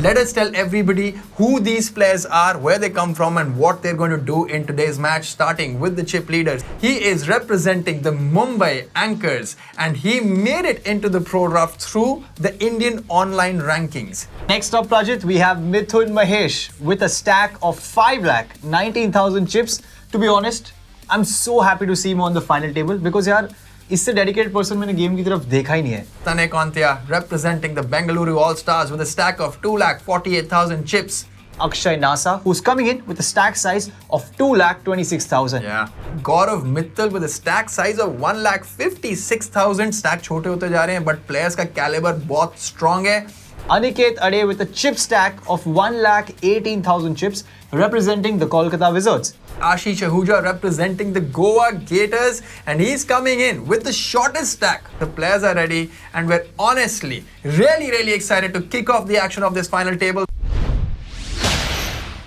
Let us tell everybody who these players are, where they come from, and what they're going to do in today's match, starting with the chip leaders. He is representing the Mumbai Anchors, and he made it into the pro draft through the Indian online rankings. Next up, Prajit, we have Mithun Mahesh with a stack of 5,19,000 chips. To be honest, I'm so happy to see him on the final table because यार इससे dedicated person मैंने game की तरफ देखा ही नहीं है. Tane Kontia representing the Bengaluru All Stars with a stack of 2,48,000 chips. Akshay Nasa, who's coming in with a stack size of 2,26,000. Yeah. Gaurav Mittal with a stack size of 1,56,000. Stack छोटे होते जा रहे हैं, but players का caliber बहुत strong है. Aniket Ade with a chip stack of 1,18,000 chips, representing the Kolkata Wizards. Ashish Ahuja representing the Goa Gators, and he's coming in with the shortest stack. The players are ready, and we're honestly really excited to kick off the action of this final table.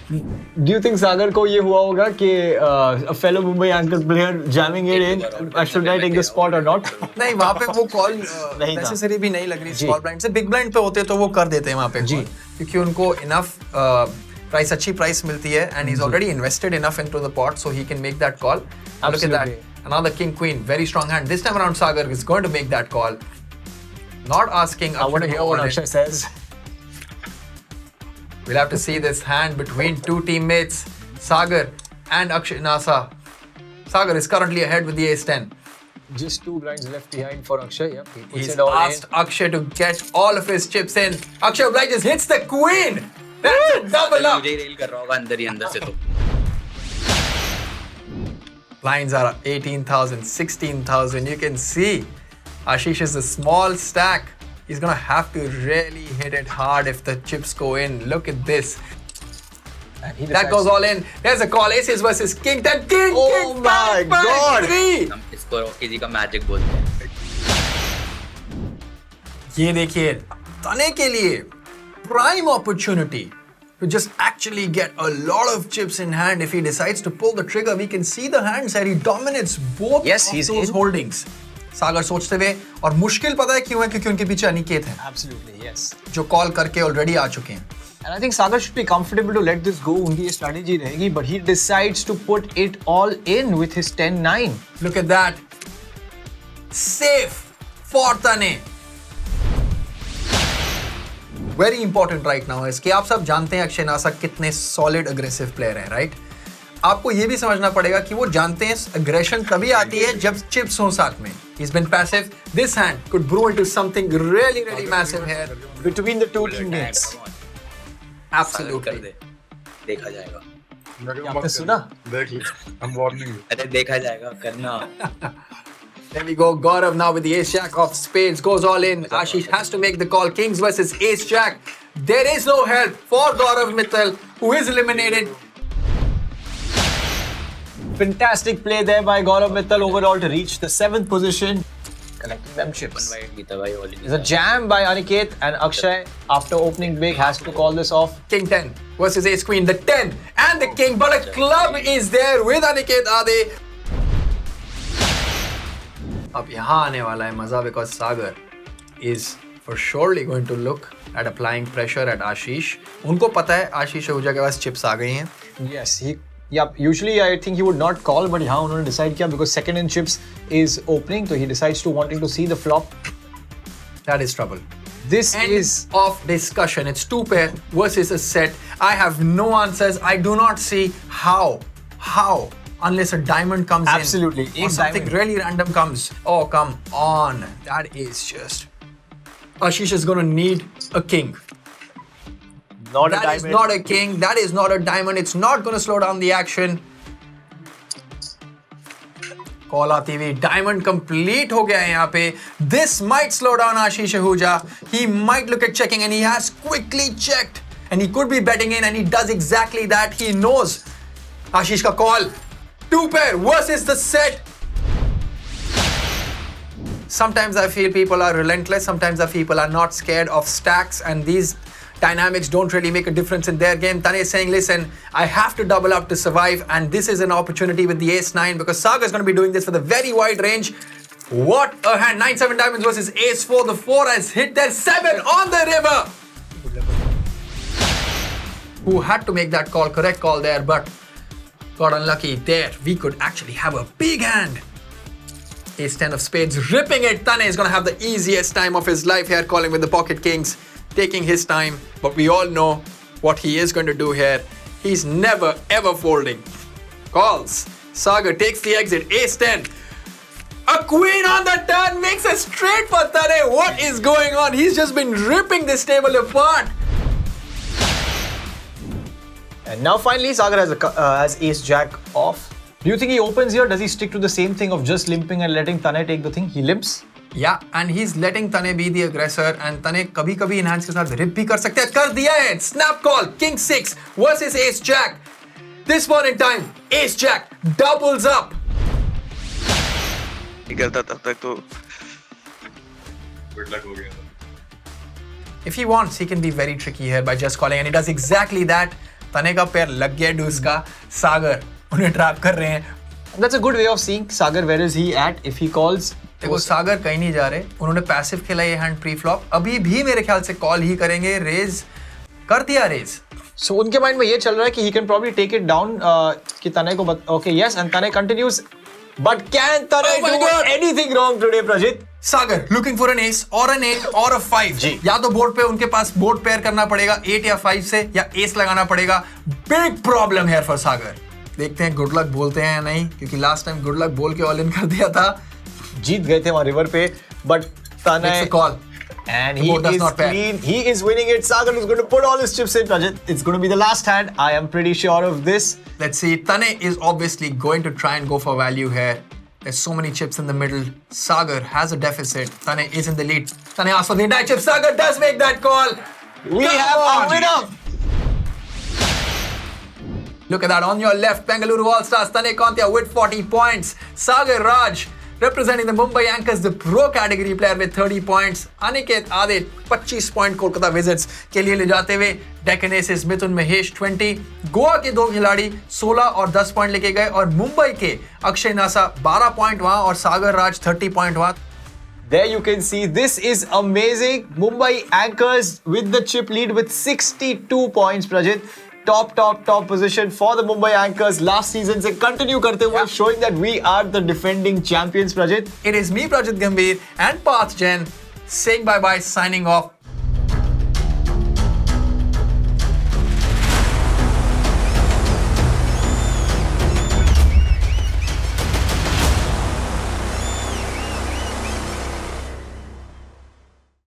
Do you think Sagar को ये हुआ होगा कि a fellow Mumbai Anchors player jamming it in, should I take the spot or not? नहीं, वहाँ पे वो call नहीं था. नेसेसरी भी नहीं लग रही स्मॉल ब्लाइंड से. बिग ब्लाइंड पे होते तो वो कर देते हैं वहाँ पे call, क्योंकि उनको इनफ प्राइस, अच्छी प्राइस मिलती है, and he's already invested enough into the pot so he can make that call. Look at that, another king queen, very strong hand. This time around Sagar is going to make that call, not asking. I want to hear what Akshay says. We'll have to see this hand between two teammates, Sagar and Akshay Nasa. Sagar is currently ahead with the ace-10. Just 2 blinds left behind for Akshay. Yep, he puts He's it all asked Akshay to get all of his chips in. Akshay obliges, hits the queen. That's a double up. मुझे rail कर रहा होगा अंदर ही अंदर से तो. Lines are 18,000, 16,000. You can see Ashish is a small stack. He's gonna have to really hit it hard if the chips go in. Look at this. That goes all in. There's a call. Aces versus king. Then king. Oh king, my God. 3. हम इसको Rocky जी का magic बोलते हैं. ये देखिए, तने के लिए prime opportunity to just actually get a lot of chips in hand. If he decides to pull the trigger, we can see the hands that he dominates both Yes, of he's those in. holdings. सागर सोचते हुए, और मुश्किल पता है क्यों है, क्योंकि उनके पीछे अनिकेत है, Absolutely, yes. जो कॉल करके ऑलरेडी आ चुके हैं. And I think Sagar should be comfortable to let this go. उनकी ये strategy रहेगी, but he decides to put it all in with his 10-9. Look at that. Safe for Tane. Very important right now is कि आप सब जानते हैं Akshay NASA कितने solid aggressive player हैं, right? आपको ये भी समझना पड़ेगा कि वो जानते हैं aggression तभी आती है जब chips हों साथ में. He's been passive. This hand could brew into something really massive here. Between the two teammates. Absolutely. देखा जाएगा. आपने सुना? देख ली, I'm warning you. अरे देखा जाएगा करना. There we go. Gaurav now with the ace jack of spades goes all in. Ashish has to make the call. Kings versus ace jack. There is no help for Gaurav Mittal, who is eliminated. Fantastic play there by Gaurav Mittal overall to reach the 7th position. Collecting them chips. White भी था भाई already. There's a jam by Aniket, and Akshay, after opening big, has to call this off. King 10 versus ace queen. The 10 and the king, but a club is there with Aniket Ade. अब यहाँ आने वाला है मजा, because Sagar is for surely going to look at applying pressure at Ashish. उनको पता है आशीष आहूजा के पास chips आ गई हैं. Yes, usually I think he would not call, but यहाँ उन्होंने decide किया because second in chips is opening, so he decides to wanting to see the flop. That is trouble. This End is of discussion. It's 2 pair versus a set. I have no answers. I do not see how, unless a diamond comes Absolutely. in. Or something Diamond. really random comes. Oh, come on. That is just... Ashish is going to need a king. not a That diamond. is not a king. That is not a diamond. It's not going to slow down the action. Call आती हुई. Diamond complete हो गया है यहाँ पे. This might slow down Ashish Ahuja. He might look at checking, and he has quickly checked. And he could be betting in, and he does exactly that. He knows. Ashish ka call. 2 pair versus the set. Sometimes I feel people are relentless. Sometimes I feel people are not scared of stacks, and these dynamics don't really make a difference in their game. Tane is saying, listen, I have to double up to survive, and this is an opportunity with the ace-9 because Saga is going to be doing this for the very wide range. What a hand. 9-7 diamonds versus ace-4. The 4 has hit their 7 on the river. who had to make that call, correct call there, but got unlucky there. We could actually have a big hand. Ace 10 of spades, ripping it. Tane is going to have the easiest time of his life here, calling with the pocket kings, taking his time. But we all know what he is going to do here. He's never ever folding. Calls. Sagar takes the exit. Ace 10. A queen on the turn makes a straight for Tane. What is going on? He's just been ripping this table apart. And now finally, Sagar has Ace Jack off. Do you think he opens here? Does he stick to the same thing of just limping and letting Tane take the thing? He limps. Yeah, and he's letting Tane be the aggressor, and Tane कभी-कभी enhance के साथ rip भी कर सकते हैं. कर दिया है. Snap call. King 6 versus Ace Jack. This one in time, Ace Jack doubles up. करता तब तक तो गुड लक हो गया. If he wants, he can be very tricky here by just calling, and he does exactly that. Tane का पैर लग गया डूस का. सागर उन्हें ट्रैप कर रहे हैं. That's a good way of seeing Sagar. Where is he at? If he calls, देखो सागर कहीं नहीं जा रहे. उन्होंने पैसिव खेला ये हैंड प्री फ्लॉप. अभी भी मेरे ख्याल से कॉल ही करेंगे. रेज कर दिया रेज. so उनके माइंड में ये चल रहा है कि he can probably take it down. कि Tane को okay, yes, and Tane continues. But can Tane my do God. anything wrong today, Prajit? Sagar looking for an ace or an 8 or a 5. जी. या तो board पे उनके पास board pair करना पड़ेगा 8 या 5 से, या एस लगाना पड़ेगा. बिग प्रॉब्लम है फॉर सागर. देखते हैं गुड लक बोलते हैं या नहीं, क्योंकि लास्ट टाइम गुड लक बोल के ऑल इन कर दिया था. जीत गए थे वहां रिवर पे, but Tane It's a call. and The he board does is not pair. clean. He is winning it. Sagar is going to put all his chips in, Prajit. It's going to be the last hand. I am pretty sure of this. Let's see. Tane is obviously going to try and go for value here. There's so many chips in the middle. Sagar has a deficit. Tane is in the lead. Tane asks for the entire chip. Sagar does make that call. We Come have on. a winner. Look at that on your left, Bengaluru All Stars, Tane Kontia with 40 points. Sagar Raj representing the Mumbai Anchors, the pro category player with 30 points. Aniket Adit 25 point Kolkata Wizards के लिए ले जाते हुए. Deccan Aces मिथुन महेश 20. गोवा के दो खिलाड़ी 16 और 10 point लेके गए, और मुंबई के अक्षय नासा 12 पॉइंट वहां, और सागर राज 30 पॉइंट वहां. There you can see, this is amazing. Mumbai Anchors with the chip lead with 62 points, Prajit. Top position for the Mumbai Anchors last season से continue करते हुए, showing that we are the defending champions, Prajit. It is me, Prajit Gambhir, and Parth Jain saying bye-bye, signing off.